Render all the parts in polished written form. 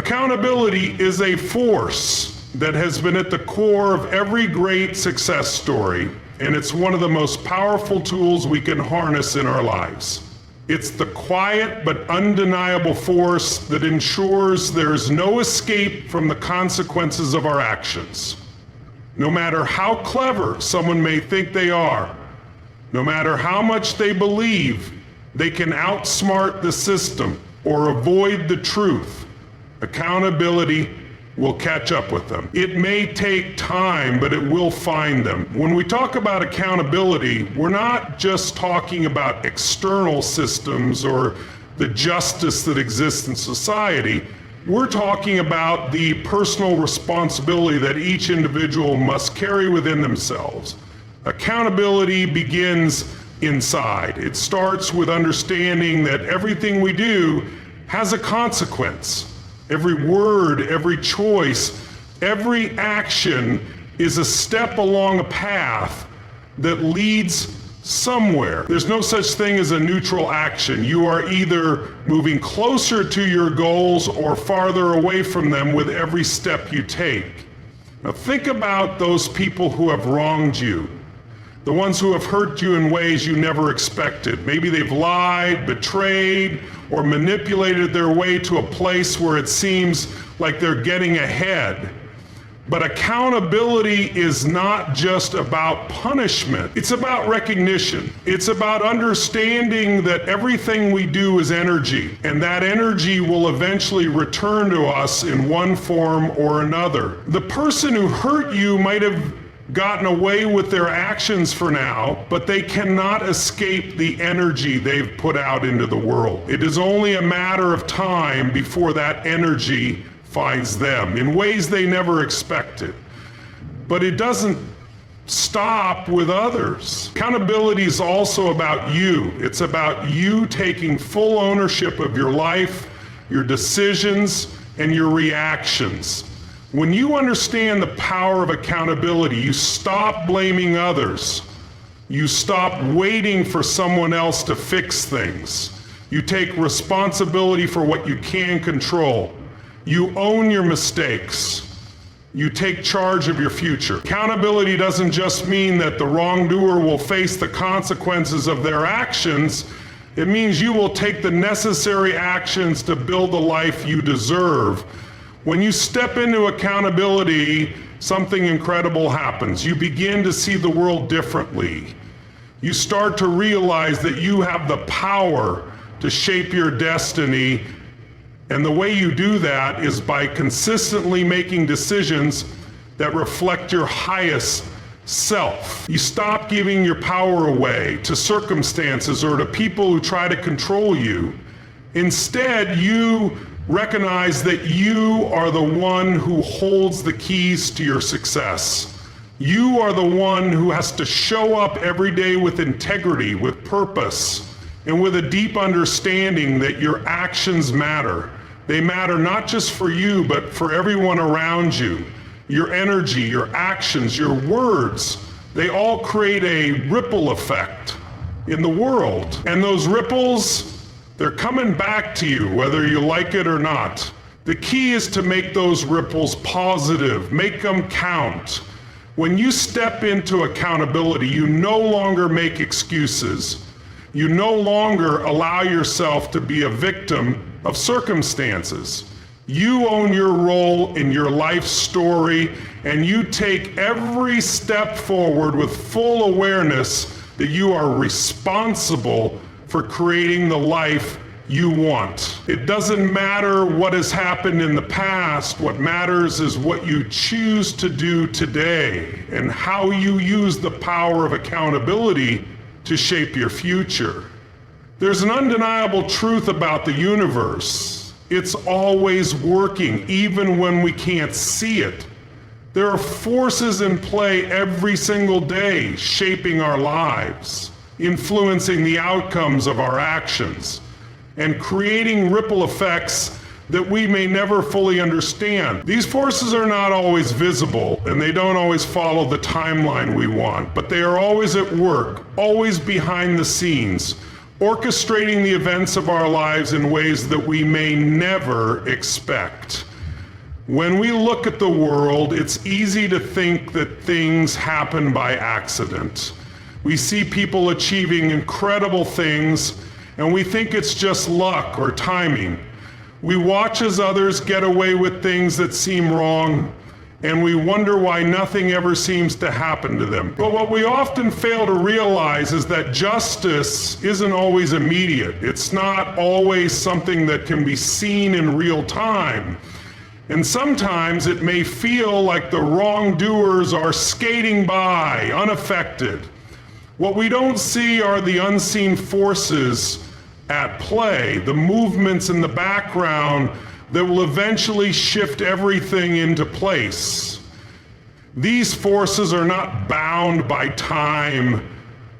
Accountability is a force that has been at the core of every great success story, and it's one of the most powerful tools we can harness in our lives. It's the quiet but undeniable force that ensures there's no escape from the consequences of our actions. No matter how clever someone may think they are, no matter how much they believe they can outsmart the system or avoid the truth, accountability will catch up with them. It may take time, but it will find them. When we talk about accountability, we're not just talking about external systems or the justice that exists in society. We're talking about the personal responsibility that each individual must carry within themselves. Accountability begins inside. It starts with understanding that everything we do has a consequence. Every word, every choice, every action is a step along a path that leads somewhere. There's no such thing as a neutral action. You are either moving closer to your goals or farther away from them with every step you take. Now think about those people who have wronged you, the ones who have hurt you in ways you never expected. Maybe they've lied, betrayed, or manipulated their way to a place where it seems like they're getting ahead. But accountability is not just about punishment. It's about recognition. It's about understanding that everything we do is energy, and that energy will eventually return to us in one form or another. The person who hurt you might have gotten away with their actions for now, but they cannot escape the energy they've put out into the world. It is only a matter of time before that energy finds them in ways they never expected. But it doesn't stop with others. Accountability is also about you. It's about you taking full ownership of your life, your decisions, and your reactions. When you understand the power of accountability, you stop blaming others. You stop waiting for someone else to fix things. You take responsibility for what you can control. You own your mistakes. You take charge of your future. Accountability doesn't just mean that the wrongdoer will face the consequences of their actions. It means you will take the necessary actions to build the life you deserve. When you step into accountability, something incredible happens. You begin to see the world differently. You start to realize that you have the power to shape your destiny, and the way you do that is by consistently making decisions that reflect your highest self. You stop giving your power away to circumstances or to people who try to control you. Instead, you recognize that you are the one who holds the keys to your success. You are the one who has to show up every day with integrity, with purpose, and with a deep understanding that your actions matter. They matter not just for you, but for everyone around you. Your energy, your actions, your words, they all create a ripple effect in the world. And those ripples, they're coming back to you, whether you like it or not. The key is to make those ripples positive, make them count. When you step into accountability, you no longer make excuses. You no longer allow yourself to be a victim of circumstances. You own your role in your life story, and you take every step forward with full awareness that you are responsible for creating the life you want. It doesn't matter what has happened in the past. What matters is what you choose to do today and how you use the power of accountability to shape your future. There's an undeniable truth about the universe. It's always working, even when we can't see it. There are forces in play every single day shaping our lives, influencing the outcomes of our actions, and creating ripple effects that we may never fully understand. These forces are not always visible, and they don't always follow the timeline we want, but they are always at work, always behind the scenes, orchestrating the events of our lives in ways that we may never expect. When we look at the world, it's easy to think that things happen by accident. We see people achieving incredible things, and we think it's just luck or timing. We watch as others get away with things that seem wrong, and we wonder why nothing ever seems to happen to them. But what we often fail to realize is that justice isn't always immediate. It's not always something that can be seen in real time. And sometimes it may feel like the wrongdoers are skating by, unaffected. What we don't see are the unseen forces at play, the movements in the background that will eventually shift everything into place. These forces are not bound by time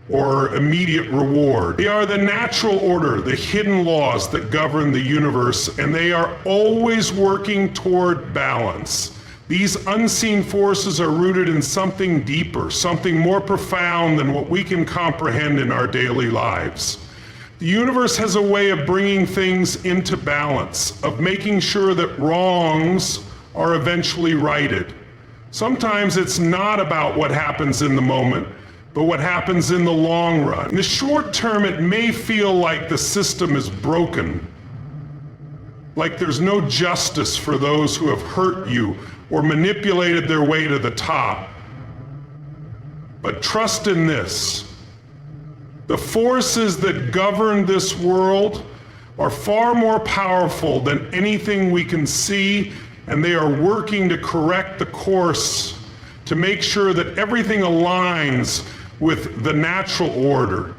or immediate reward. They are the natural order, the hidden laws that govern the universe, and they are always working toward balance. These unseen forces are rooted in something deeper, something more profound than what we can comprehend in our daily lives. The universe has a way of bringing things into balance, of making sure that wrongs are eventually righted. Sometimes it's not about what happens in the moment, but what happens in the long run. In the short term, it may feel like the system is broken, like there's no justice for those who have hurt you or manipulated their way to the top. But trust in this. The forces that govern this world are far more powerful than anything we can see, and they are working to correct the course to make sure that everything aligns with the natural order.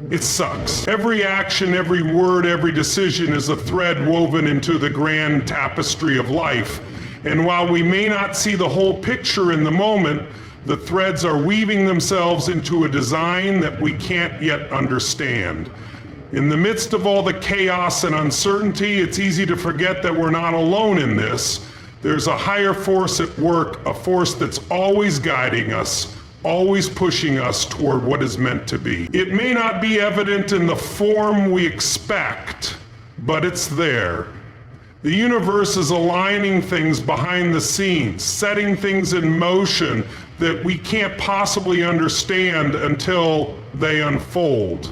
It sucks. Every action, every word, every decision is a thread woven into the grand tapestry of life. And while we may not see the whole picture in the moment, the threads are weaving themselves into a design that we can't yet understand. In the midst of all the chaos and uncertainty, it's easy to forget that we're not alone in this. There's a higher force at work, a force that's always guiding us, always pushing us toward what is meant to be. It may not be evident in the form we expect, but it's there. The universe is aligning things behind the scenes, setting things in motion that we can't possibly understand until they unfold.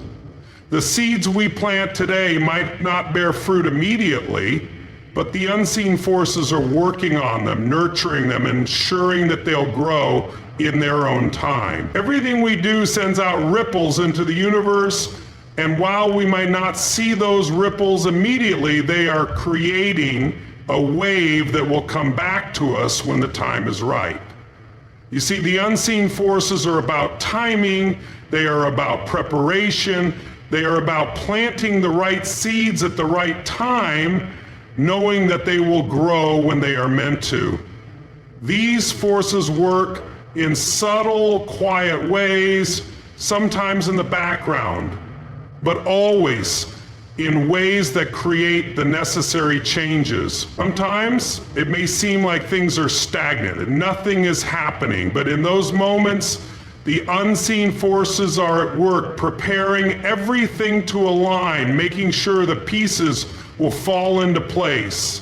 The seeds we plant today might not bear fruit immediately, but the unseen forces are working on them, nurturing them, ensuring that they'll grow in their own time. Everything we do sends out ripples into the universe, and while we might not see those ripples immediately, they are creating a wave that will come back to us when the time is right. You see, the unseen forces are about timing, they are about preparation, they are about planting the right seeds at the right time, knowing that they will grow when they are meant to. These forces work in subtle, quiet ways, sometimes in the background, but always in ways that create the necessary changes. Sometimes it may seem like things are stagnant and nothing is happening, but in those moments, the unseen forces are at work, preparing everything to align, making sure the pieces will fall into place.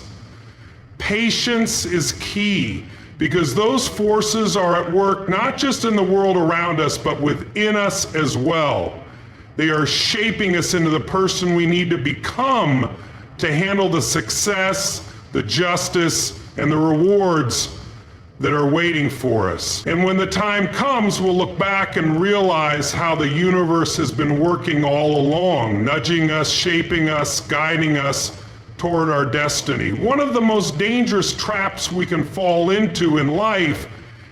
Patience is key, because those forces are at work not just in the world around us, but within us as well. They are shaping us into the person we need to become to handle the success, the justice, and the rewards that are waiting for us. And when the time comes, we'll look back and realize how the universe has been working all along, nudging us, shaping us, guiding us toward our destiny. One of the most dangerous traps we can fall into in life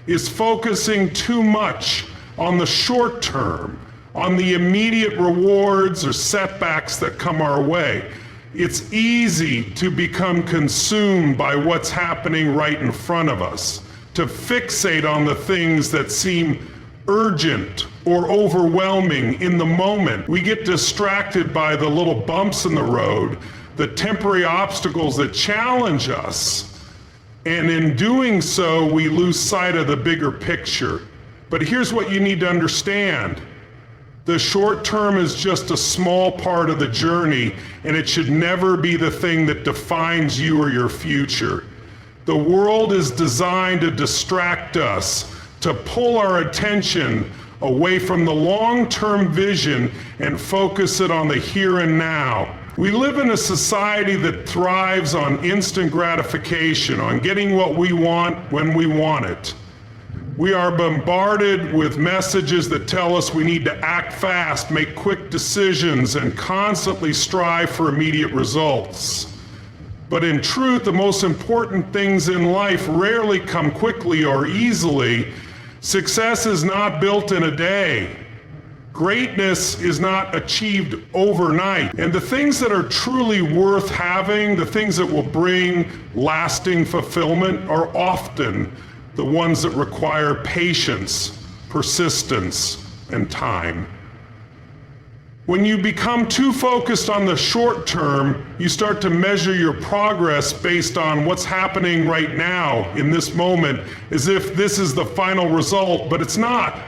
is focusing too much on the short term, on the immediate rewards or setbacks that come our way. It's easy to become consumed by what's happening right in front of us, to fixate on the things that seem urgent or overwhelming in the moment. We get distracted by the little bumps in the road, the temporary obstacles that challenge us, and in doing so, we lose sight of the bigger picture. But here's what you need to understand. The short term is just a small part of the journey, and it should never be the thing that defines you or your future. The world is designed to distract us, to pull our attention away from the long-term vision and focus it on the here and now. We live in a society that thrives on instant gratification, on getting what we want when we want it. We are bombarded with messages that tell us we need to act fast, make quick decisions, and constantly strive for immediate results. But in truth, the most important things in life rarely come quickly or easily. Success is not built in a day. Greatness is not achieved overnight. And the things that are truly worth having, the things that will bring lasting fulfillment, are often the ones that require patience, persistence, and time. When you become too focused on the short term, you start to measure your progress based on what's happening right now in this moment, as if this is the final result, but it's not.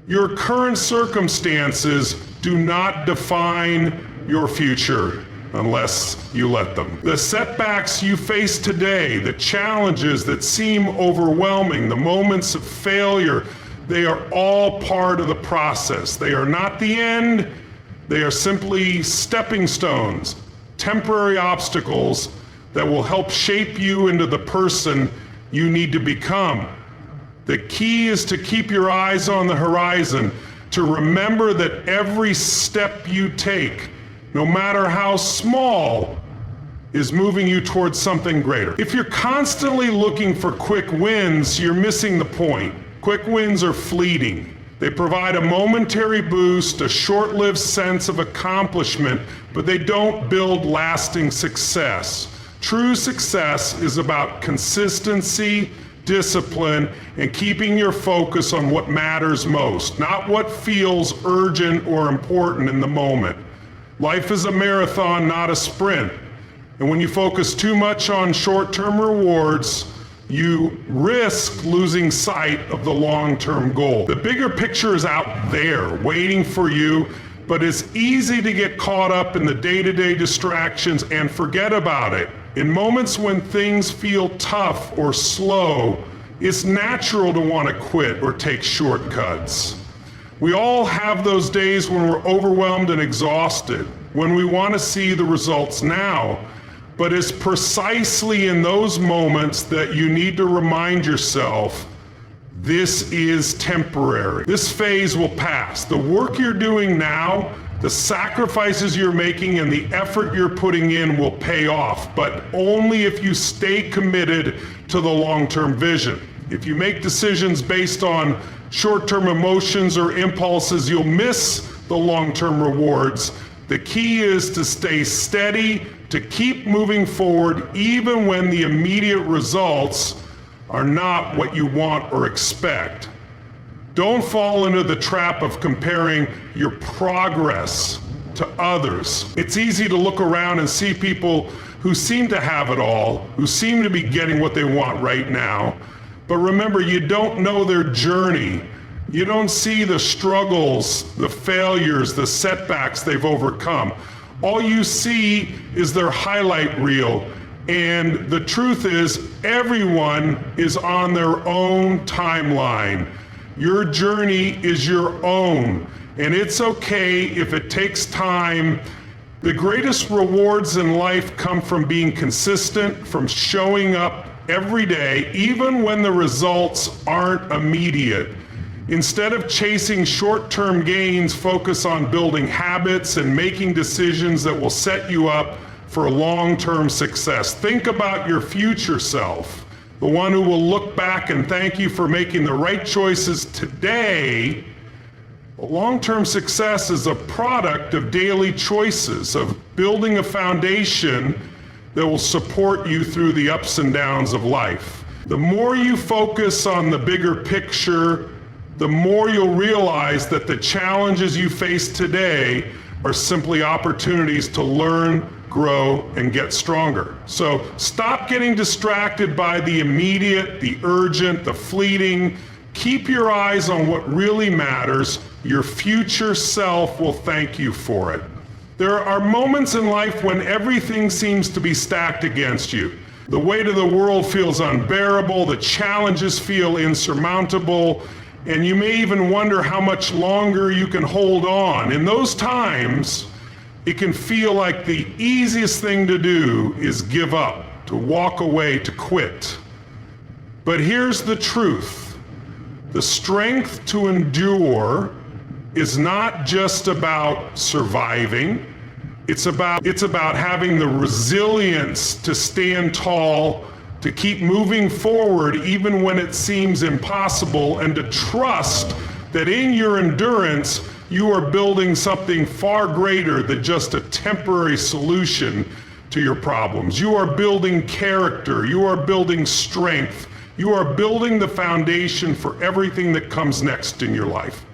Your current circumstances do not define your future unless you let them. The setbacks you face today, the challenges that seem overwhelming, the moments of failure, they are all part of the process. They are not the end. They are simply stepping stones, temporary obstacles that will help shape you into the person you need to become. The key is to keep your eyes on the horizon, to remember that every step you take, no matter how small, is moving you towards something greater. If you're constantly looking for quick wins, you're missing the point. Quick wins are fleeting. They provide a momentary boost, a short-lived sense of accomplishment, but they don't build lasting success. True success is about consistency, discipline, and keeping your focus on what matters most, not what feels urgent or important in the moment. Life is a marathon, not a sprint. And when you focus too much on short-term rewards, you risk losing sight of the long-term goal. The bigger picture is out there, waiting for you, but it's easy to get caught up in the day-to-day distractions and forget about it. In moments when things feel tough or slow, it's natural to want to quit or take shortcuts. We all have those days when we're overwhelmed and exhausted, when we want to see the results now. But it's precisely in those moments that you need to remind yourself, this is temporary. This phase will pass. The work you're doing now, the sacrifices you're making, and the effort you're putting in will pay off, but only if you stay committed to the long-term vision. If you make decisions based on short-term emotions or impulses, you'll miss the long-term rewards. The key is to stay steady, to keep moving forward even when the immediate results are not what you want or expect. Don't fall into the trap of comparing your progress to others. It's easy to look around and see people who seem to have it all, who seem to be getting what they want right now. But remember, you don't know their journey. You don't see the struggles, the failures, the setbacks they've overcome. All you see is their highlight reel. And the truth is, everyone is on their own timeline. Your journey is your own, and it's okay if it takes time. The greatest rewards in life come from being consistent, from showing up every day, even when the results aren't immediate. Instead of chasing short-term gains, focus on building habits and making decisions that will set you up for long-term success. Think about your future self, the one who will look back and thank you for making the right choices today. Long-term success is a product of daily choices, of building a foundation that will support you through the ups and downs of life. The more you focus on the bigger picture, the more you'll realize that the challenges you face today are simply opportunities to learn, grow, and get stronger. So stop getting distracted by the immediate, the urgent, the fleeting. Keep your eyes on what really matters. Your future self will thank you for it. There are moments in life when everything seems to be stacked against you. The weight of the world feels unbearable, the challenges feel insurmountable, and you may even wonder how much longer you can hold on. In those times, it can feel like the easiest thing to do is give up, to walk away, to quit. But here's the truth. The strength to endure is not just about surviving. It's about having the resilience to stand tall, to keep moving forward even when it seems impossible, and to trust that in your endurance, you are building something far greater than just a temporary solution to your problems. You are building character, you are building strength, you are building the foundation for everything that comes next in your life.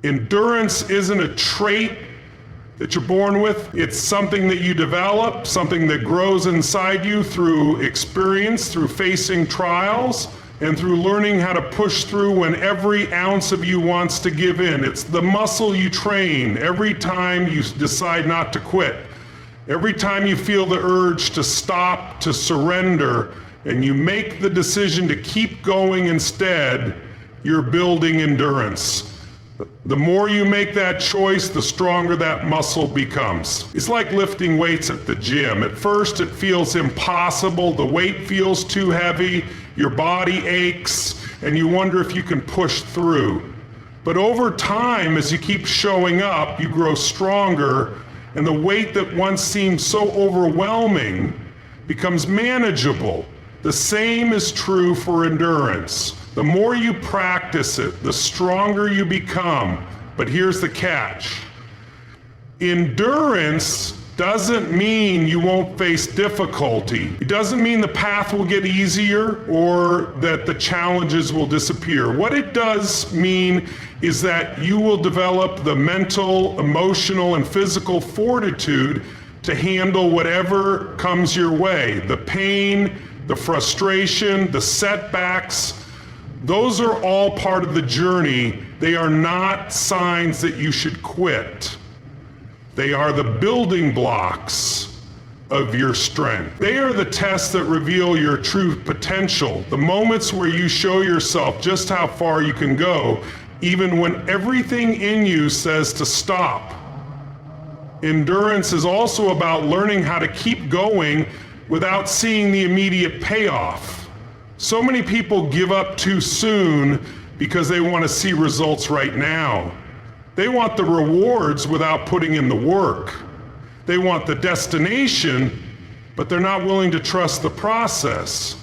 Endurance isn't a trait that you're born with. It's something that you develop, something that grows inside you through experience, through facing trials, and through learning how to push through when every ounce of you wants to give in. It's the muscle you train every time you decide not to quit. Every time you feel the urge to stop, to surrender, and you make the decision to keep going instead, you're building endurance. The more you make that choice, the stronger that muscle becomes. It's like lifting weights at the gym. At first, it feels impossible. The weight feels too heavy. Your body aches, and you wonder if you can push through. But over time, as you keep showing up, you grow stronger, and the weight that once seemed so overwhelming becomes manageable. The same is true for endurance. The more you practice it, the stronger you become. But here's the catch. Endurance doesn't mean you won't face difficulty. It doesn't mean the path will get easier or that the challenges will disappear. What it does mean is that you will develop the mental, emotional, and physical fortitude to handle whatever comes your way. The pain, the frustration, the setbacks, those are all part of the journey. They are not signs that you should quit. They are the building blocks of your strength. They are the tests that reveal your true potential, the moments where you show yourself just how far you can go, even when everything in you says to stop. Endurance is also about learning how to keep going without seeing the immediate payoff. So many people give up too soon because they want to see results right now. They want the rewards without putting in the work. They want the destination, but they're not willing to trust the process.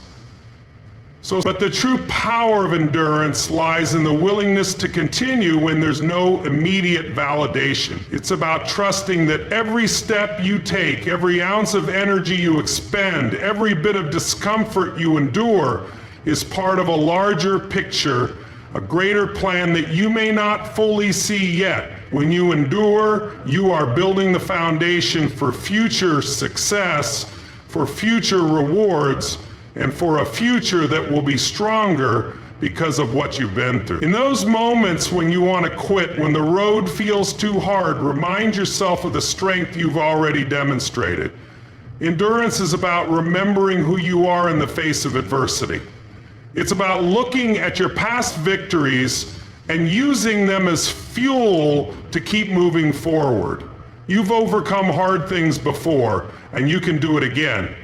But the true power of endurance lies in the willingness to continue when there's no immediate validation. It's about trusting that every step you take, every ounce of energy you expend, every bit of discomfort you endure is part of a larger picture, a greater plan that you may not fully see yet. When you endure, you are building the foundation for future success, for future rewards, and for a future that will be stronger because of what you've been through. In those moments when you want to quit, when the road feels too hard, remind yourself of the strength you've already demonstrated. Endurance is about remembering who you are in the face of adversity. It's about looking at your past victories and using them as fuel to keep moving forward. You've overcome hard things before, and you can do it again.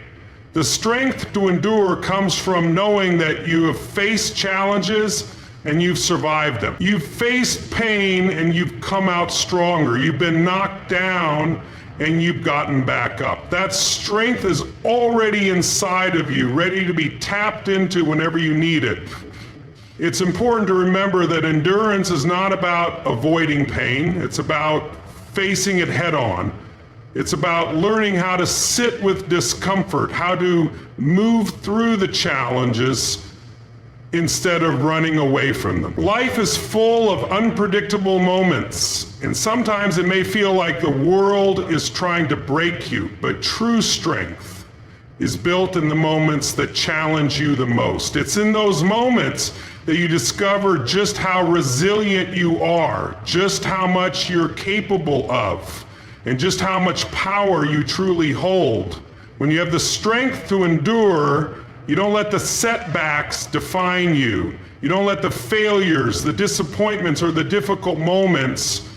The strength to endure comes from knowing that you have faced challenges and you've survived them. You've faced pain and you've come out stronger. You've been knocked down and you've gotten back up. That strength is already inside of you, ready to be tapped into whenever you need it. It's important to remember that endurance is not about avoiding pain. It's about facing it head on. It's about learning how to sit with discomfort, how to move through the challenges instead of running away from them. Life is full of unpredictable moments, and sometimes it may feel like the world is trying to break you, but true strength is built in the moments that challenge you the most. It's in those moments that you discover just how resilient you are, just how much you're capable of, and just how much power you truly hold. When you have the strength to endure, you don't let the setbacks define you. You don't let the failures, the disappointments, or the difficult moments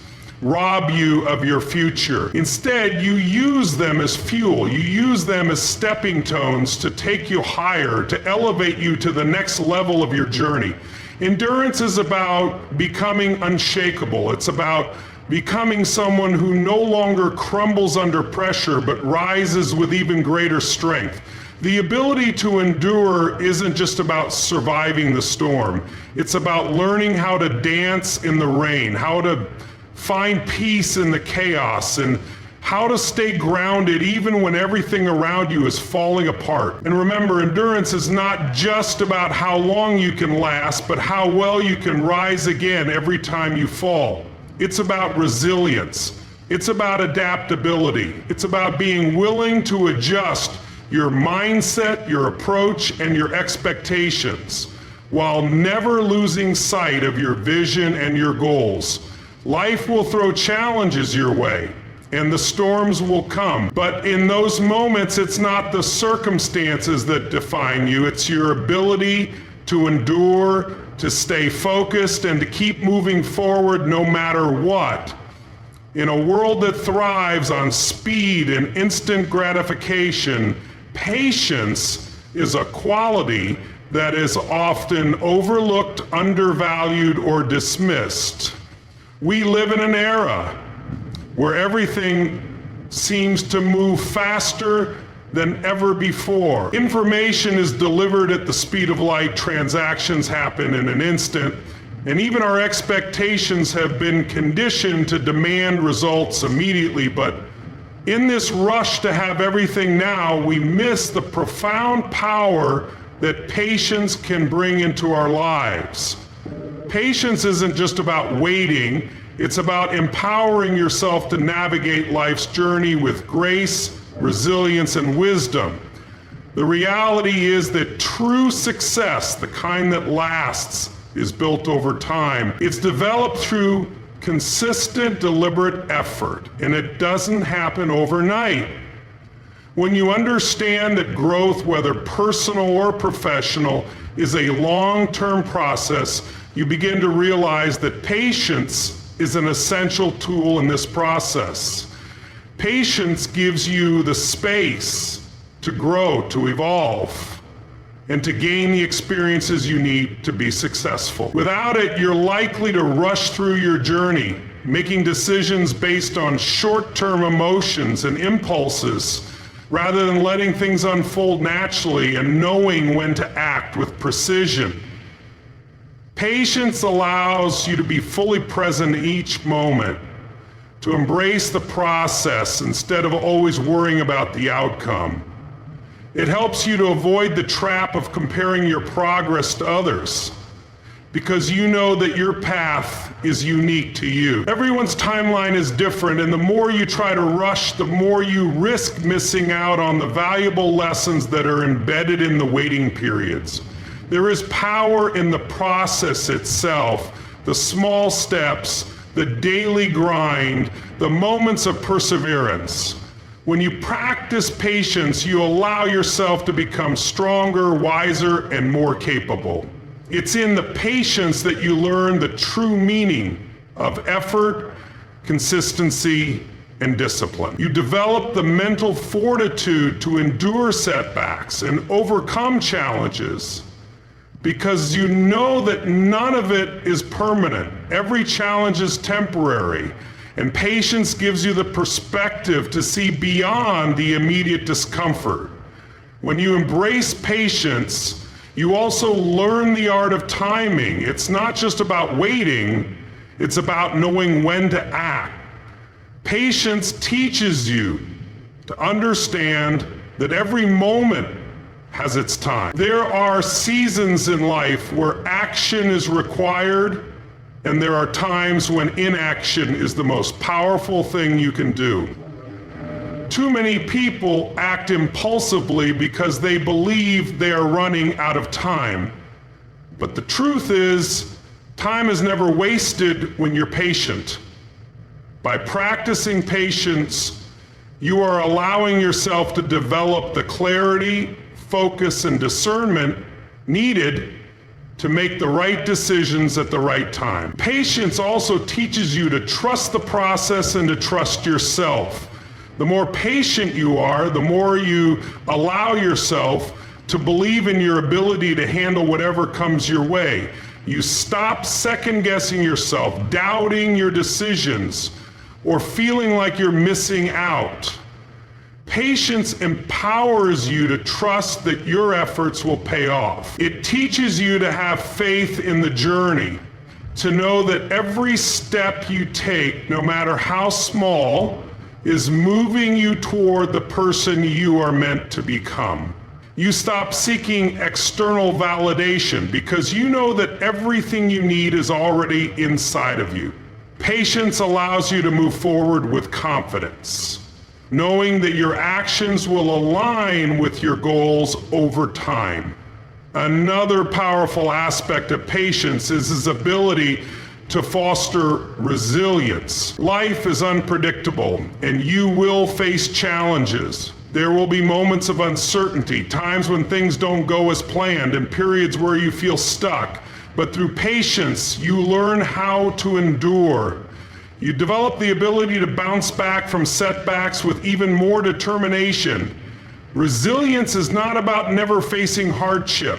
rob you of your future. Instead, you use them as fuel. You use them as stepping stones to take you higher, to elevate you to the next level of your journey. Endurance is about becoming unshakable. It's about becoming someone who no longer crumbles under pressure, but rises with even greater strength. The ability to endure isn't just about surviving the storm. It's about learning how to dance in the rain, how to find peace in the chaos, and how to stay grounded even when everything around you is falling apart. And remember, endurance is not just about how long you can last, but how well you can rise again every time you fall. It's about resilience. It's about adaptability. It's about being willing to adjust your mindset, your approach, and your expectations, while never losing sight of your vision and your goals. Life will throw challenges your way, and the storms will come. But in those moments, it's not the circumstances that define you, it's your ability to endure, to stay focused, and to keep moving forward no matter what. In a world that thrives on speed and instant gratification, patience is a quality that is often overlooked, undervalued, or dismissed. We live in an era where everything seems to move faster than ever before. Information is delivered at the speed of light, transactions happen in an instant, and even our expectations have been conditioned to demand results immediately. But in this rush to have everything now, we miss the profound power that patience can bring into our lives. Patience isn't just about waiting, it's about empowering yourself to navigate life's journey with grace, resilience, and wisdom. The reality is that true success, the kind that lasts, is built over time. It's developed through consistent, deliberate effort, and it doesn't happen overnight. When you understand that growth, whether personal or professional, is a long-term process, you begin to realize that patience is an essential tool in this process. Patience gives you the space to grow, to evolve, and to gain the experiences you need to be successful. Without it, you're likely to rush through your journey, making decisions based on short-term emotions and impulses, rather than letting things unfold naturally and knowing when to act with precision. Patience allows you to be fully present each moment, to embrace the process instead of always worrying about the outcome. It helps you to avoid the trap of comparing your progress to others, because you know that your path is unique to you. Everyone's timeline is different, and the more you try to rush, the more you risk missing out on the valuable lessons that are embedded in the waiting periods. There is power in the process itself, the small steps, the daily grind, the moments of perseverance. When you practice patience, you allow yourself to become stronger, wiser, and more capable. It's in the patience that you learn the true meaning of effort, consistency, and discipline. You develop the mental fortitude to endure setbacks and overcome challenges, because you know that none of it is permanent. Every challenge is temporary. And patience gives you the perspective to see beyond the immediate discomfort. When you embrace patience, you also learn the art of timing. It's not just about waiting, it's about knowing when to act. Patience teaches you to understand that every moment has its time. There are seasons in life where action is required, and there are times when inaction is the most powerful thing you can do. Too many people act impulsively because they believe they are running out of time. But the truth is, time is never wasted when you're patient. By practicing patience, You are allowing yourself to develop the clarity, focus, and discernment needed to make the right decisions at the right time. Patience also teaches you to trust the process and to trust yourself. The more patient you are, the more you allow yourself to believe in your ability to handle whatever comes your way. You stop second-guessing yourself, doubting your decisions, or feeling like you're missing out. Patience empowers you to trust that your efforts will pay off. It teaches you to have faith in the journey, to know that every step you take, no matter how small, is moving you toward the person you are meant to become. You stop seeking external validation because you know that everything you need is already inside of you. Patience allows you to move forward with confidence, knowing that your actions will align with your goals over time. Another powerful aspect of patience is his ability to foster resilience. Life is unpredictable, and you will face challenges. There will be moments of uncertainty, times when things don't go as planned, and periods where you feel stuck. But through patience, you learn how to endure. You develop the ability to bounce back from setbacks with even more determination. Resilience is not about never facing hardship.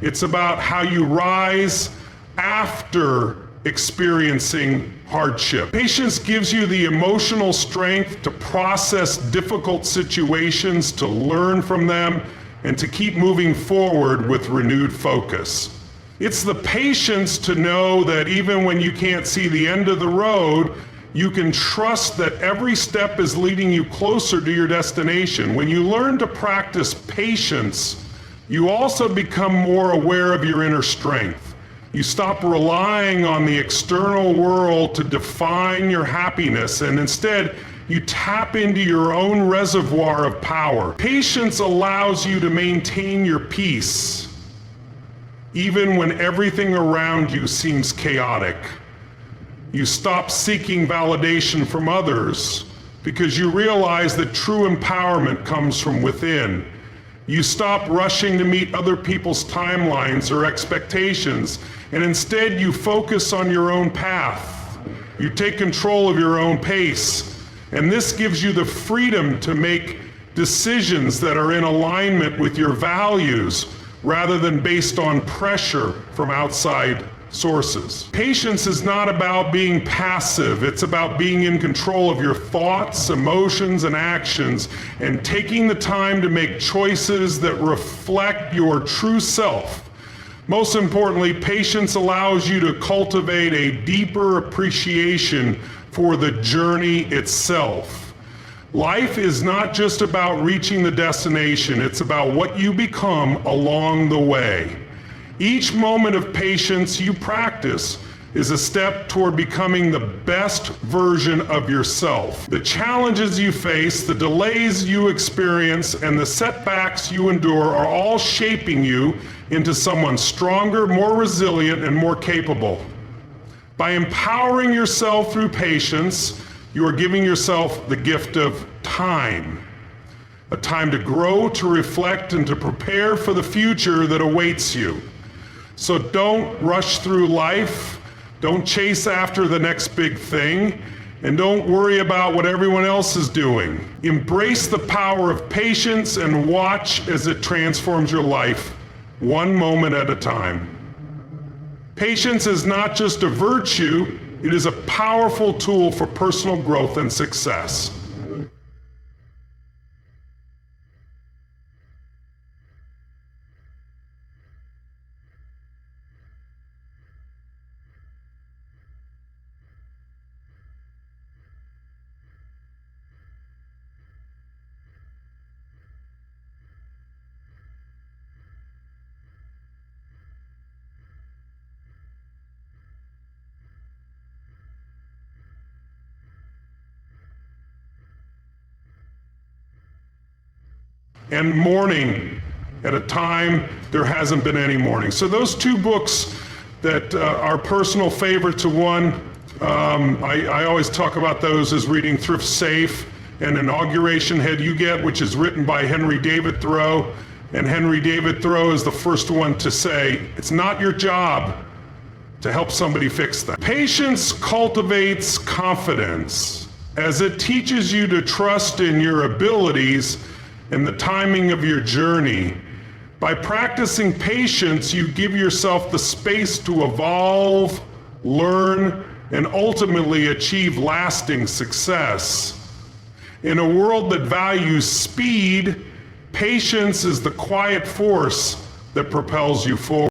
It's about how you rise after experiencing hardship. Patience gives you the emotional strength to process difficult situations, to learn from them, and to keep moving forward with renewed focus. It's the patience to know that even when you can't see the end of the road, you can trust that every step is leading you closer to your destination. When you learn to practice patience, you also become more aware of your inner strength. You stop relying on the external world to define your happiness, and instead, you tap into your own reservoir of power. Patience allows you to maintain your peace, even when everything around you seems chaotic. You stop seeking validation from others because you realize that true empowerment comes from within. You stop rushing to meet other people's timelines or expectations, and instead you focus on your own path. You take control of your own pace, and this gives you the freedom to make decisions that are in alignment with your values rather than based on pressure from outside sources. Patience is not about being passive, it's about being in control of your thoughts, emotions, and actions, and taking the time to make choices that reflect your true self. Most importantly, patience allows you to cultivate a deeper appreciation for the journey itself. Life is not just about reaching the destination, it's about what you become along the way. Each moment of patience you practice is a step toward becoming the best version of yourself. The challenges you face, the delays you experience, and the setbacks you endure are all shaping you into someone stronger, more resilient, and more capable. By empowering yourself through patience, you are giving yourself the gift of time. A time to grow, to reflect, and to prepare for the future that awaits you. So don't rush through life, don't chase after the next big thing, and don't worry about what everyone else is doing. Embrace the power of patience and watch as it transforms your life, one moment at a time. Patience is not just a virtue, it is a powerful tool for personal growth and success. And mourning at a time there hasn't been any mourning. So those two books that are personal favorites of one, I always talk about those as reading Thrift Safe and inauguration head you get, which is written by Henry David Thoreau. And Henry David Thoreau is the first one to say, it's not your job to help somebody fix that. Patience cultivates confidence as it teaches you to trust in your abilities and the timing of your journey. By practicing patience, you give yourself the space to evolve, learn, and ultimately achieve lasting success. In a world that values speed, patience is the quiet force that propels you forward.